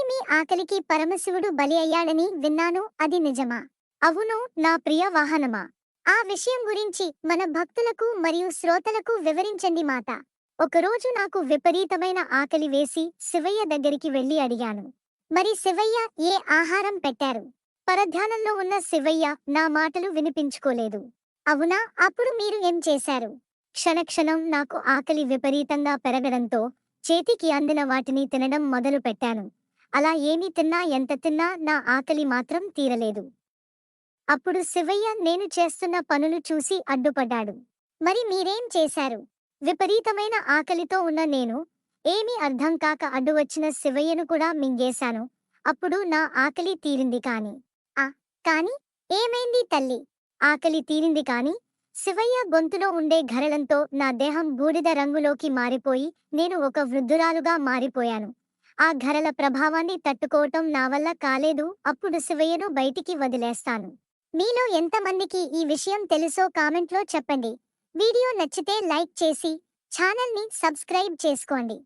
మీ ఆకలికి పరమశివుడు బలి అయ్యాడని విన్నాను, అది నిజమా? అవును, నా ప్రియ వాహనమా. ఆ విషయం గురించి మన భక్తులకు మరియు శ్రోతలకు వివరించండి మాత. ఒకరోజు నాకు విపరీతమైన ఆకలి వేసి శివయ్య దగ్గరికి వెళ్లి అడిగాను. మరి శివయ్య ఏ ఆహారం పెట్టారు? పరధ్యానంలో ఉన్న శివయ్య నా మాటలు వినిపించుకోలేదు. అవునా, అప్పుడు మీరు ఏం చేశారు? క్షణక్షణం నాకు ఆకలి విపరీతంగా పెరగడంతో చేతికి అందిన వాటిని తినడం మొదలు పెట్టాను. అలా ఏమి తిన్నా ఎంత తిన్నా నా ఆకలి మాత్రం తీరలేదు. అప్పుడు శివయ్య నేను చేస్తున్న పనులు చూసి అడ్డుపడ్డాడు. మరి మీరేం చేశారు? విపరీతమైన ఆకలితో ఉన్న నేను ఏమీ అర్థం కాక అడ్డు వచ్చిన శివయ్యను కూడా మింగేశాను. అప్పుడు నా ఆకలి తీరింది ఆ కాని ఏమైంది తల్లి? ఆకలి తీరింది కాని శివయ్య గొంతులో ఉండే ఘరళంతో నా దేహం బూడిద రంగులోకి మారిపోయి నేను ఒక వృద్ధురాలుగా మారిపోయాను. ఆ ఘరల ప్రభావాన్ని తట్టుకోవటం నా వల్ల కాలేదు. అప్పుడు శివయ్యను బయటికి వదిలేస్తాను. మీలో ఎంతమందికి ఈ విషయం తెలుసో కామెంట్లో చెప్పండి. వీడియో నచ్చితే లైక్ చేసి ఛానల్ని సబ్స్క్రైబ్ చేసుకోండి.